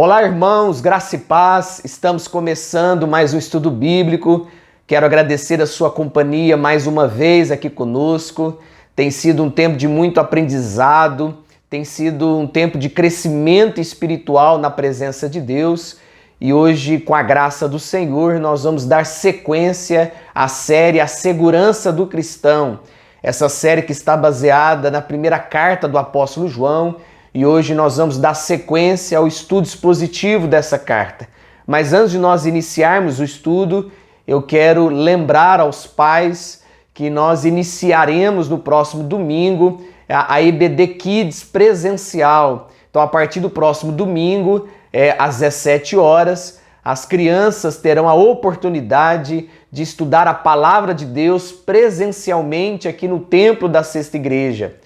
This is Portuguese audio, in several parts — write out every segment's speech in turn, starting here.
Olá, irmãos, graça e paz. Estamos começando mais um estudo bíblico. Quero agradecer a sua companhia mais uma vez aqui conosco. Tem sido um tempo de muito aprendizado, tem sido um tempo de crescimento espiritual na presença de Deus. E hoje, com a graça do Senhor, nós vamos dar sequência à série A Segurança do Cristão. Essa série que está baseada na primeira carta do apóstolo João. E hoje nós vamos dar sequência ao estudo expositivo dessa carta. Mas antes de nós iniciarmos o estudo, eu quero lembrar aos pais que nós iniciaremos no próximo domingo a EBD Kids presencial. Então, a partir do próximo domingo, às 17 horas, as crianças terão a oportunidade de estudar a Palavra de Deus presencialmente aqui no Templo da Sexta Igreja.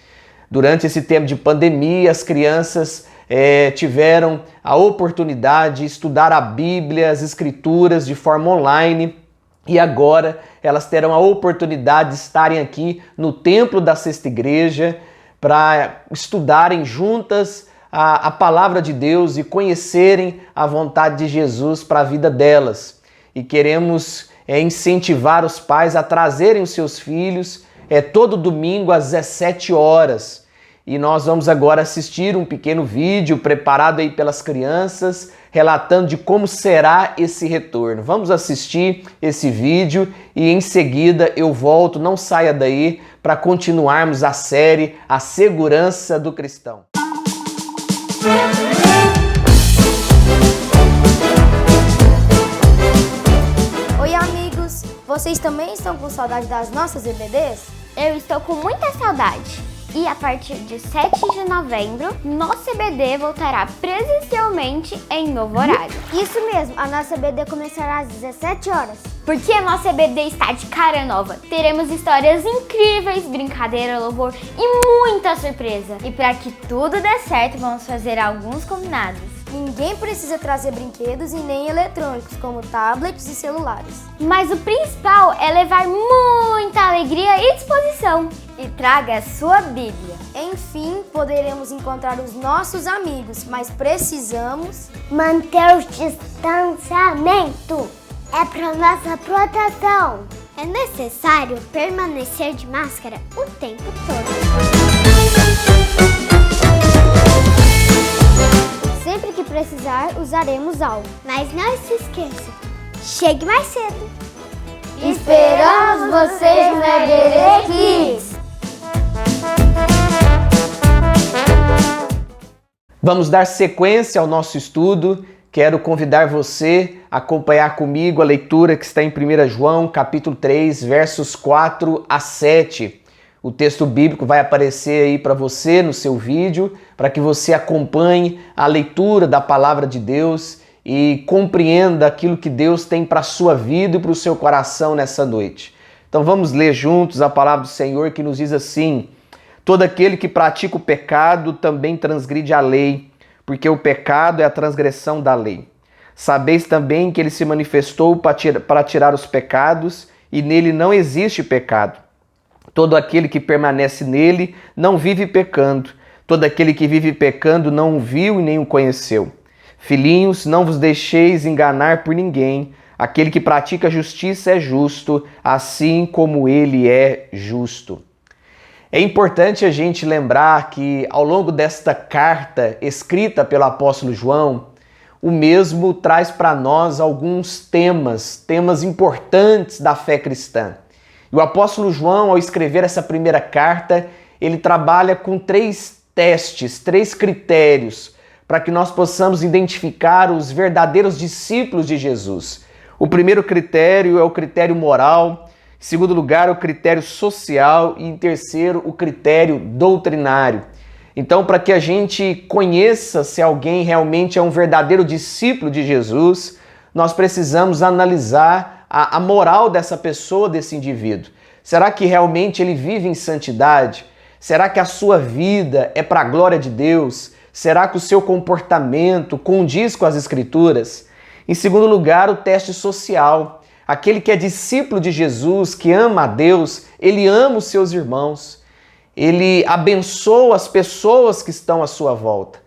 Durante esse tempo de pandemia, as crianças tiveram a oportunidade de estudar a Bíblia, as Escrituras de forma online e agora elas terão a oportunidade de estarem aqui no Templo da Sexta Igreja para estudarem juntas a Palavra de Deus e conhecerem a vontade de Jesus para a vida delas. E queremos incentivar os pais a trazerem os seus filhos todo domingo às 17 horas. E nós vamos agora assistir um pequeno vídeo preparado aí pelas crianças, relatando de como será esse retorno. Vamos assistir esse vídeo e em seguida eu volto, não saia daí, para continuarmos a série A Segurança do Cristão. Oi, amigos! Vocês também estão com saudade das nossas EBDs? Eu estou com muita saudade. E a partir de 7 de novembro, nosso EBD voltará presencialmente em novo horário. Isso mesmo, a nossa EBD começará às 17 horas. Porque a nossa EBD está de cara nova. Teremos histórias incríveis, brincadeira, louvor e muita surpresa. E para que tudo dê certo, vamos fazer alguns combinados. Ninguém precisa trazer brinquedos e nem eletrônicos, como tablets e celulares. Mas o principal é levar muita alegria e disposição. E traga a sua Bíblia. Enfim, poderemos encontrar os nossos amigos, mas precisamos manter o distanciamento. É para nossa proteção. É necessário permanecer de máscara o tempo todo. Sempre que precisar, usaremos álcool. Mas não se esqueça, chegue mais cedo. Esperamos vocês no EBD Kids! Vamos dar sequência ao nosso estudo. Quero convidar você a acompanhar comigo a leitura que está em 1 João, capítulo 3, versos 4 a 7. O texto bíblico vai aparecer aí para você no seu vídeo, para que você acompanhe a leitura da palavra de Deus e compreenda aquilo que Deus tem para a sua vida e para o seu coração nessa noite. Então vamos ler juntos a palavra do Senhor que nos diz assim: todo aquele que pratica o pecado também transgride a lei, porque o pecado é a transgressão da lei. Sabeis também que ele se manifestou para tirar os pecados, e nele não existe pecado. Todo aquele que permanece nele não vive pecando. Todo aquele que vive pecando não o viu e nem o conheceu. Filhinhos, não vos deixeis enganar por ninguém. Aquele que pratica justiça é justo, assim como ele é justo. É importante a gente lembrar que ao longo desta carta escrita pelo apóstolo João, o mesmo traz para nós alguns temas importantes da fé cristã. E o apóstolo João, ao escrever essa primeira carta, ele trabalha com 3 testes, 3 critérios, para que nós possamos identificar os verdadeiros discípulos de Jesus. O primeiro critério é o critério moral, em segundo lugar, o critério social e em terceiro, o critério doutrinário. Então, para que a gente conheça se alguém realmente é um verdadeiro discípulo de Jesus, nós precisamos analisar a moral dessa pessoa, desse indivíduo. Será que realmente ele vive em santidade? Será que a sua vida é para a glória de Deus? Será que o seu comportamento condiz com as Escrituras? Em segundo lugar, o teste social. Aquele que é discípulo de Jesus, que ama a Deus, ele ama os seus irmãos. Ele abençoa as pessoas que estão à sua volta.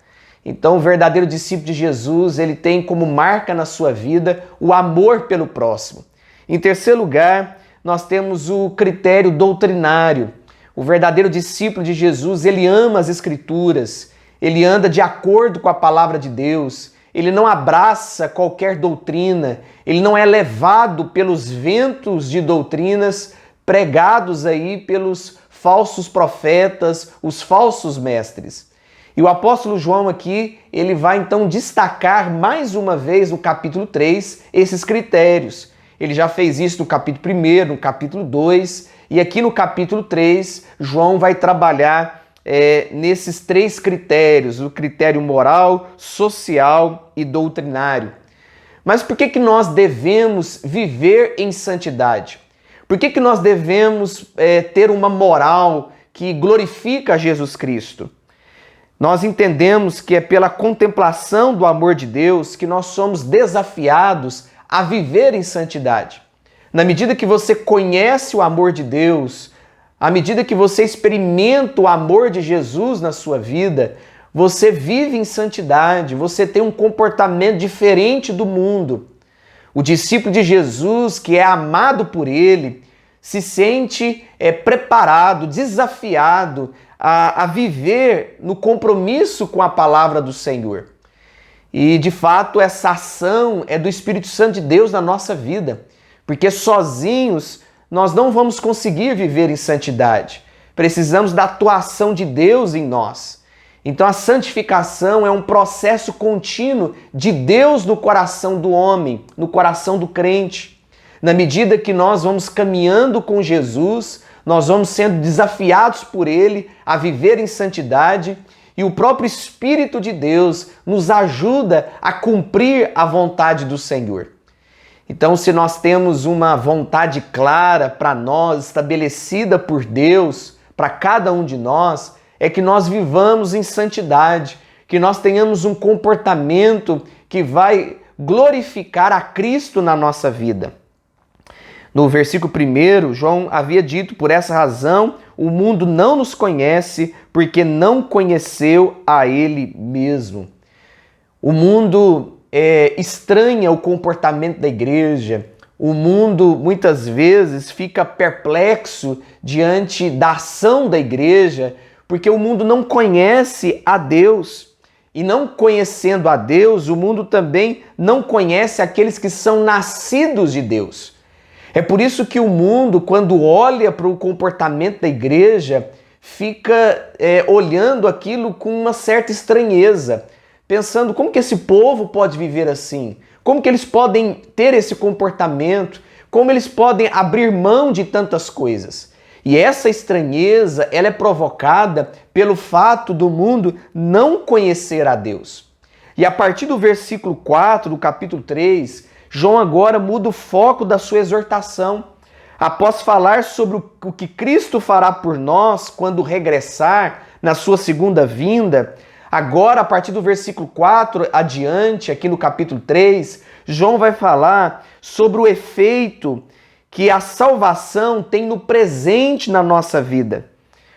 Então, o verdadeiro discípulo de Jesus, ele tem como marca na sua vida o amor pelo próximo. Em terceiro lugar, nós temos o critério doutrinário. O verdadeiro discípulo de Jesus, ele ama as Escrituras, ele anda de acordo com a palavra de Deus, ele não abraça qualquer doutrina, ele não é levado pelos ventos de doutrinas pregados aí pelos falsos profetas, os falsos mestres. E o apóstolo João aqui, ele vai então destacar mais uma vez no capítulo 3 esses critérios. Ele já fez isso no capítulo 1, no capítulo 2, e aqui no capítulo 3, João vai trabalhar nesses três critérios, o critério moral, social e doutrinário. Mas por que nós devemos viver em santidade? Por que nós devemos ter uma moral que glorifica Jesus Cristo? Nós entendemos que é pela contemplação do amor de Deus que nós somos desafiados a viver em santidade. Na medida que você conhece o amor de Deus, à medida que você experimenta o amor de Jesus na sua vida, você vive em santidade, você tem um comportamento diferente do mundo. O discípulo de Jesus, que é amado por ele, se sente preparado, desafiado a viver no compromisso com a palavra do Senhor. E, de fato, essa ação é do Espírito Santo de Deus na nossa vida, porque sozinhos nós não vamos conseguir viver em santidade. Precisamos da atuação de Deus em nós. Então, a santificação é um processo contínuo de Deus no coração do homem, no coração do crente. Na medida que nós vamos caminhando com Jesus, nós vamos sendo desafiados por Ele a viver em santidade e o próprio Espírito de Deus nos ajuda a cumprir a vontade do Senhor. Então, se nós temos uma vontade clara para nós, estabelecida por Deus, para cada um de nós, é que nós vivamos em santidade, que nós tenhamos um comportamento que vai glorificar a Cristo na nossa vida. No versículo 1, João havia dito: por essa razão o mundo não nos conhece, porque não conheceu a Ele mesmo. O mundo estranha o comportamento da igreja. O mundo muitas vezes fica perplexo diante da ação da igreja, porque o mundo não conhece a Deus. E não conhecendo a Deus, o mundo também não conhece aqueles que são nascidos de Deus. É por isso que o mundo, quando olha para o comportamento da igreja, fica olhando aquilo com uma certa estranheza, pensando como que esse povo pode viver assim, como que eles podem ter esse comportamento, como eles podem abrir mão de tantas coisas. E essa estranheza, ela é provocada pelo fato do mundo não conhecer a Deus. E a partir do versículo 4 do capítulo 3, João agora muda o foco da sua exortação. Após falar sobre o que Cristo fará por nós quando regressar na sua segunda vinda, agora a partir do versículo 4 adiante, aqui no capítulo 3, João vai falar sobre o efeito que a salvação tem no presente na nossa vida.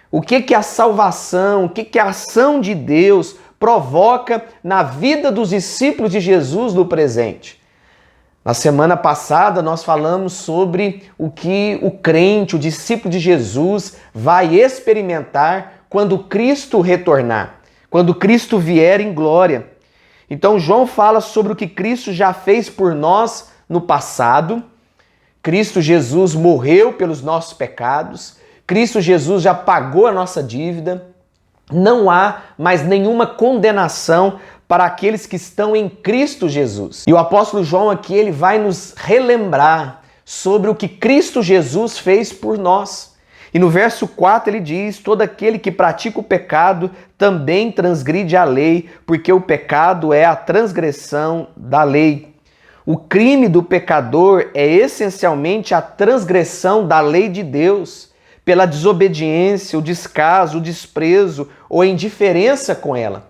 O que a salvação, o que a ação de Deus provoca na vida dos discípulos de Jesus no presente. Na semana passada nós falamos sobre o que o crente, o discípulo de Jesus, vai experimentar quando Cristo retornar, quando Cristo vier em glória. Então João fala sobre o que Cristo já fez por nós no passado. Cristo Jesus morreu pelos nossos pecados, Cristo Jesus já pagou a nossa dívida, não há mais nenhuma condenação para aqueles que estão em Cristo Jesus. E o apóstolo João aqui, ele vai nos relembrar sobre o que Cristo Jesus fez por nós. E no verso 4 ele diz: todo aquele que pratica o pecado também transgride a lei, porque o pecado é a transgressão da lei. O crime do pecador é essencialmente a transgressão da lei de Deus, pela desobediência, o descaso, o desprezo ou a indiferença com ela.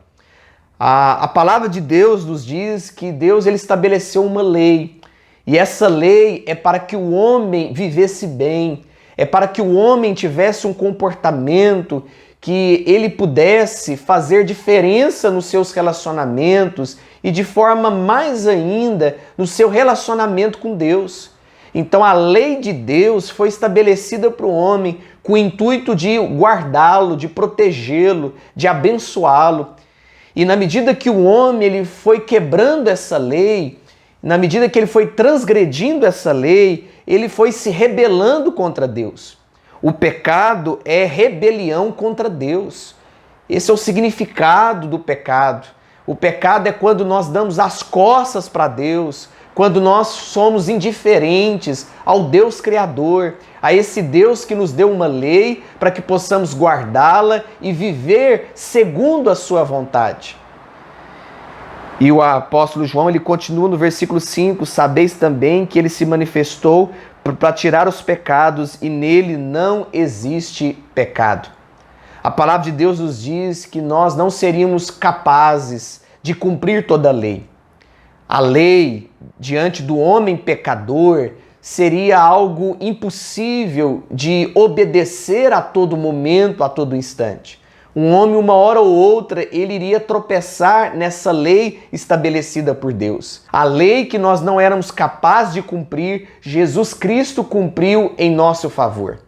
A palavra de Deus nos diz que Deus ele estabeleceu uma lei, e essa lei é para que o homem vivesse bem, é para que o homem tivesse um comportamento que ele pudesse fazer diferença nos seus relacionamentos e de forma mais ainda no seu relacionamento com Deus. Então a lei de Deus foi estabelecida para o homem com o intuito de guardá-lo, de protegê-lo, de abençoá-lo. E na medida que o homem ele foi quebrando essa lei, na medida que ele foi transgredindo essa lei, ele foi se rebelando contra Deus. O pecado é rebelião contra Deus. Esse é o significado do pecado. O pecado é quando nós damos as costas para Deus, quando nós somos indiferentes ao Deus Criador, a esse Deus que nos deu uma lei para que possamos guardá-la e viver segundo a sua vontade. E o apóstolo João, ele continua no versículo 5, sabeis também que ele se manifestou para tirar os pecados e nele não existe pecado. A palavra de Deus nos diz que nós não seríamos capazes de cumprir toda a lei. A lei, diante do homem pecador, seria algo impossível de obedecer a todo momento, a todo instante. Um homem, uma hora ou outra, ele iria tropeçar nessa lei estabelecida por Deus. A lei que nós não éramos capazes de cumprir, Jesus Cristo cumpriu em nosso favor.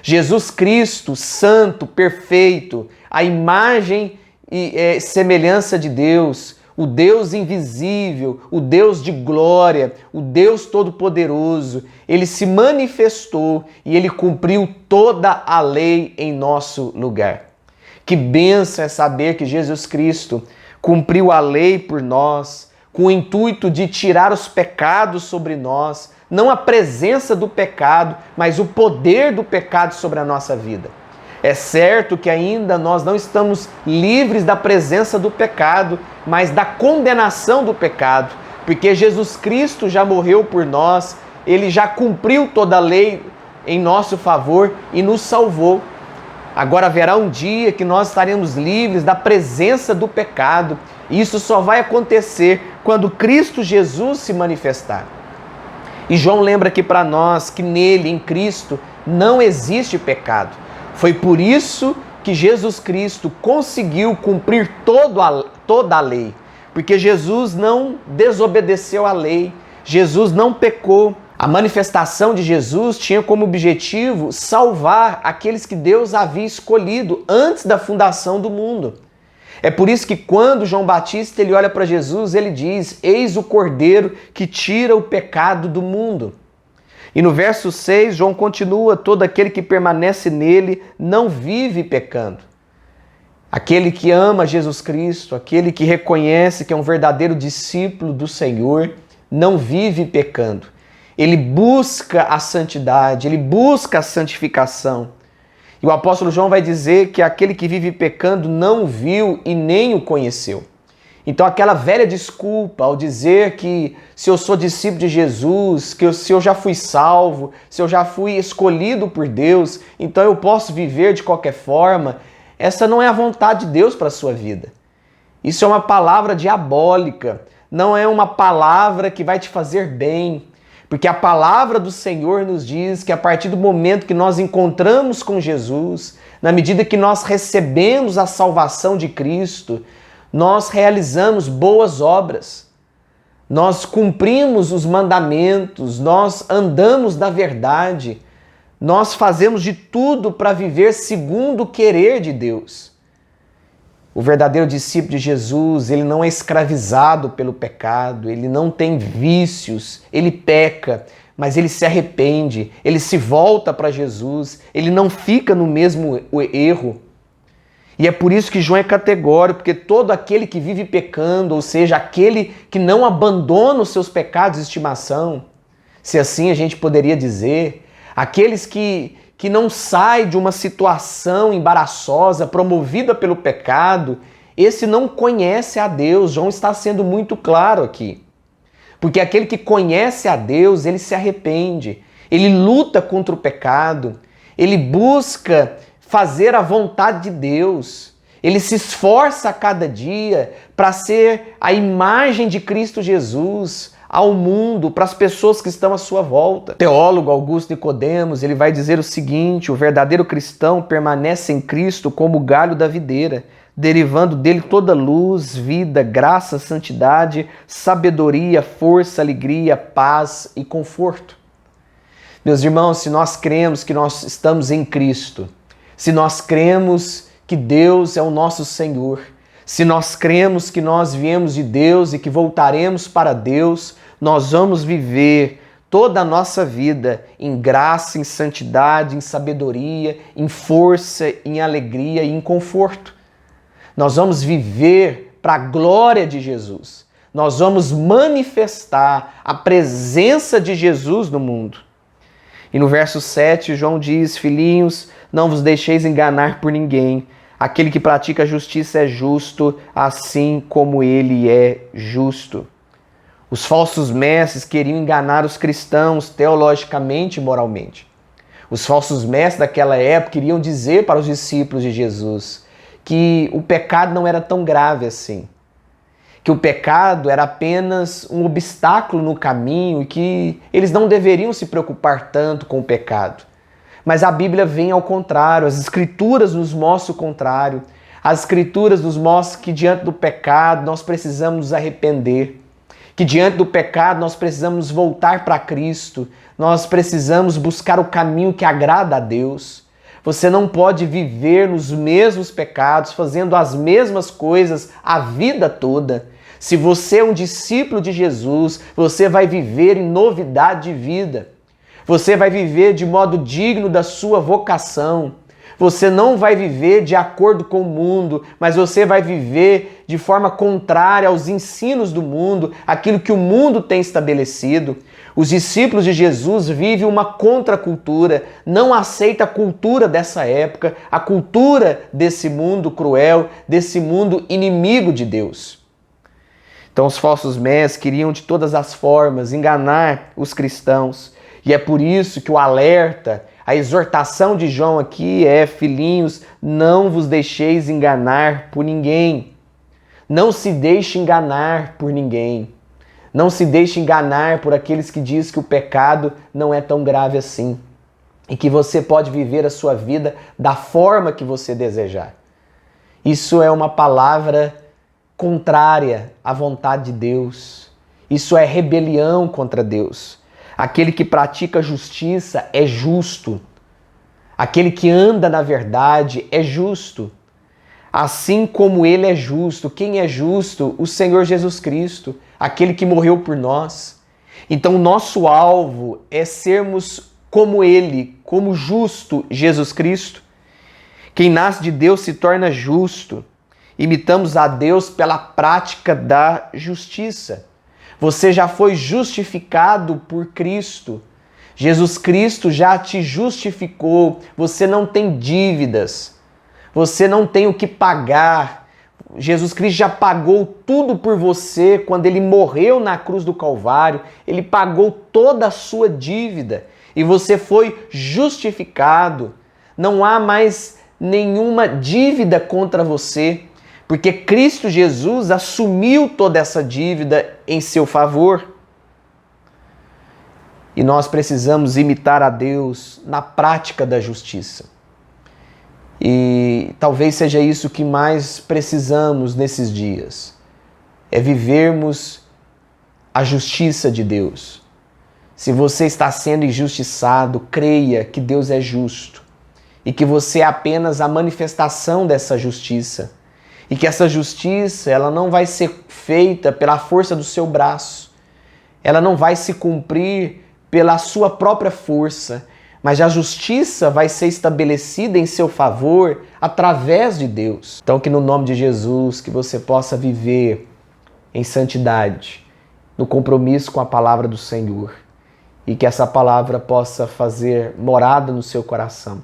Jesus Cristo, santo, perfeito, a imagem e semelhança de Deus, o Deus invisível, o Deus de glória, o Deus todo-poderoso, ele se manifestou e ele cumpriu toda a lei em nosso lugar. Que bênção é saber que Jesus Cristo cumpriu a lei por nós, com o intuito de tirar os pecados sobre nós, não a presença do pecado, mas o poder do pecado sobre a nossa vida. É certo que ainda nós não estamos livres da presença do pecado, mas da condenação do pecado, porque Jesus Cristo já morreu por nós, ele já cumpriu toda a lei em nosso favor e nos salvou. Agora haverá um dia que nós estaremos livres da presença do pecado, e isso só vai acontecer quando Cristo Jesus se manifestar. E João lembra aqui para nós que nele, em Cristo, não existe pecado. Foi por isso que Jesus Cristo conseguiu cumprir toda a lei, porque Jesus não desobedeceu à lei, Jesus não pecou. A manifestação de Jesus tinha como objetivo salvar aqueles que Deus havia escolhido antes da fundação do mundo. É por isso que quando João Batista ele olha para Jesus, ele diz: eis o Cordeiro que tira o pecado do mundo. E no verso 6, João continua: todo aquele que permanece nele não vive pecando. Aquele que ama Jesus Cristo, aquele que reconhece que é um verdadeiro discípulo do Senhor, não vive pecando. Ele busca a santidade, ele busca a santificação. E o apóstolo João vai dizer que aquele que vive pecando não viu e nem o conheceu. Então aquela velha desculpa ao dizer que se eu sou discípulo de Jesus, se eu já fui salvo, se eu já fui escolhido por Deus, então eu posso viver de qualquer forma, essa não é a vontade de Deus para a sua vida. Isso é uma palavra diabólica, não é uma palavra que vai te fazer bem. Porque a palavra do Senhor nos diz que a partir do momento que nós encontramos com Jesus, na medida que nós recebemos a salvação de Cristo, nós realizamos boas obras. Nós cumprimos os mandamentos, nós andamos na verdade, nós fazemos de tudo para viver segundo o querer de Deus. O verdadeiro discípulo de Jesus, ele não é escravizado pelo pecado, ele não tem vícios, ele peca, mas ele se arrepende, ele se volta para Jesus, ele não fica no mesmo erro. E é por isso que João é categórico, porque todo aquele que vive pecando, ou seja, aquele que não abandona os seus pecados de estimação, se assim a gente poderia dizer, aqueles que não sai de uma situação embaraçosa, promovida pelo pecado, esse não conhece a Deus. João está sendo muito claro aqui. Porque aquele que conhece a Deus, ele se arrepende, ele luta contra o pecado, ele busca fazer a vontade de Deus, ele se esforça a cada dia para ser a imagem de Cristo Jesus, ao mundo, para as pessoas que estão à sua volta. O teólogo Augusto Nicodemos, ele vai dizer o seguinte: o verdadeiro cristão permanece em Cristo como o galho da videira, derivando dele toda luz, vida, graça, santidade, sabedoria, força, alegria, paz e conforto. Meus irmãos, se nós cremos que nós estamos em Cristo, se nós cremos que Deus é o nosso Senhor, se nós cremos que nós viemos de Deus e que voltaremos para Deus, nós vamos viver toda a nossa vida em graça, em santidade, em sabedoria, em força, em alegria e em conforto. Nós vamos viver para a glória de Jesus. Nós vamos manifestar a presença de Jesus no mundo. E no verso 7, João diz: filhinhos, não vos deixeis enganar por ninguém. Aquele que pratica a justiça é justo, assim como ele é justo. Os falsos mestres queriam enganar os cristãos teologicamente e moralmente. Os falsos mestres daquela época queriam dizer para os discípulos de Jesus que o pecado não era tão grave assim, que o pecado era apenas um obstáculo no caminho e que eles não deveriam se preocupar tanto com o pecado. Mas a Bíblia vem ao contrário, as Escrituras nos mostram o contrário. As Escrituras nos mostram que diante do pecado nós precisamos nos arrepender, que diante do pecado nós precisamos voltar para Cristo, nós precisamos buscar o caminho que agrada a Deus. Você não pode viver nos mesmos pecados, fazendo as mesmas coisas a vida toda. Se você é um discípulo de Jesus, você vai viver em novidade de vida. Você vai viver de modo digno da sua vocação. Você não vai viver de acordo com o mundo, mas você vai viver de forma contrária aos ensinos do mundo, aquilo que o mundo tem estabelecido. Os discípulos de Jesus vivem uma contracultura, não aceita a cultura dessa época, a cultura desse mundo cruel, desse mundo inimigo de Deus. Então os falsos mestres queriam de todas as formas enganar os cristãos. E é por isso que o alerta, a exortação de João aqui é: filhinhos, não vos deixeis enganar por ninguém. Não se deixe enganar por ninguém. Não se deixe enganar por aqueles que dizem que o pecado não é tão grave assim e que você pode viver a sua vida da forma que você desejar. Isso é uma palavra contrária à vontade de Deus. Isso é rebelião contra Deus. Aquele que pratica a justiça é justo. Aquele que anda na verdade é justo. Assim como ele é justo. Quem é justo? O Senhor Jesus Cristo, aquele que morreu por nós. Então, nosso alvo é sermos como ele, como justo Jesus Cristo. Quem nasce de Deus se torna justo. Imitamos a Deus pela prática da justiça. Você já foi justificado por Cristo. Jesus Cristo já te justificou. Você não tem dívidas. Você não tem o que pagar. Jesus Cristo já pagou tudo por você quando ele morreu na cruz do Calvário. Ele pagou toda a sua dívida e você foi justificado. Não há mais nenhuma dívida contra você, porque Cristo Jesus assumiu toda essa dívida em seu favor. E nós precisamos imitar a Deus na prática da justiça. E talvez seja isso que mais precisamos nesses dias. É vivermos a justiça de Deus. Se você está sendo injustiçado, creia que Deus é justo e que você é apenas a manifestação dessa justiça. E que essa justiça, ela não vai ser feita pela força do seu braço. Ela não vai se cumprir pela sua própria força. Mas a justiça vai ser estabelecida em seu favor através de Deus. Então que no nome de Jesus, que você possa viver em santidade, no compromisso com a palavra do Senhor. E que essa palavra possa fazer morada no seu coração.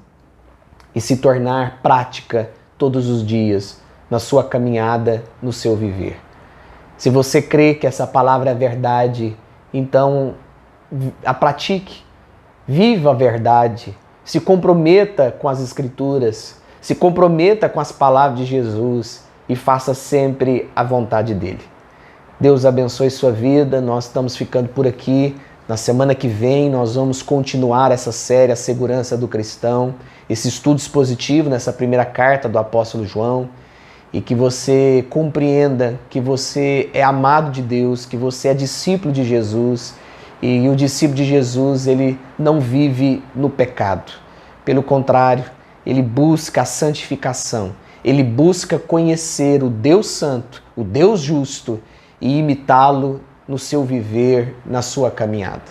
E se tornar prática todos os dias na sua caminhada, no seu viver. Se você crê que essa palavra é verdade, então a pratique. Viva a verdade, se comprometa com as Escrituras, se comprometa com as palavras de Jesus e faça sempre a vontade dele. Deus abençoe sua vida. Nós estamos ficando por aqui. Na semana que vem nós vamos continuar essa série, A Segurança do Cristão, esse estudo expositivo nessa primeira carta do apóstolo João, e que você compreenda que você é amado de Deus, que você é discípulo de Jesus, e o discípulo de Jesus, ele não vive no pecado. Pelo contrário, ele busca a santificação, ele busca conhecer o Deus Santo, o Deus justo, e imitá-lo no seu viver, na sua caminhada.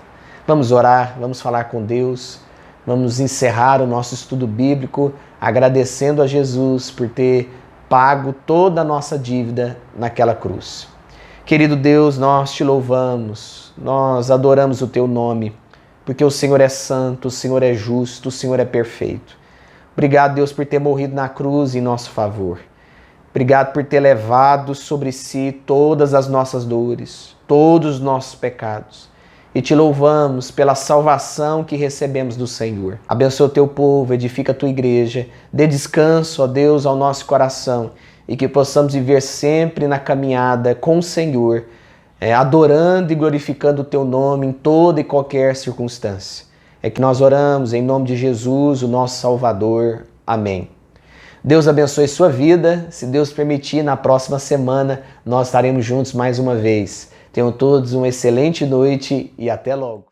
Vamos orar, vamos falar com Deus, vamos encerrar o nosso estudo bíblico agradecendo a Jesus por ter pago toda a nossa dívida naquela cruz. Querido Deus, nós te louvamos, nós adoramos o teu nome, porque o Senhor é santo, o Senhor é justo, o Senhor é perfeito. Obrigado, Deus, por ter morrido na cruz em nosso favor. Obrigado por ter levado sobre si todas as nossas dores, todos os nossos pecados. E te louvamos pela salvação que recebemos do Senhor. Abençoa o teu povo, edifica a tua igreja, dê descanso, ó Deus, ao nosso coração e que possamos viver sempre na caminhada com o Senhor, adorando e glorificando o teu nome em toda e qualquer circunstância. É que nós oramos em nome de Jesus, o nosso Salvador. Amém. Deus abençoe sua vida. Se Deus permitir, na próxima semana nós estaremos juntos mais uma vez. Tenham todos uma excelente noite e até logo.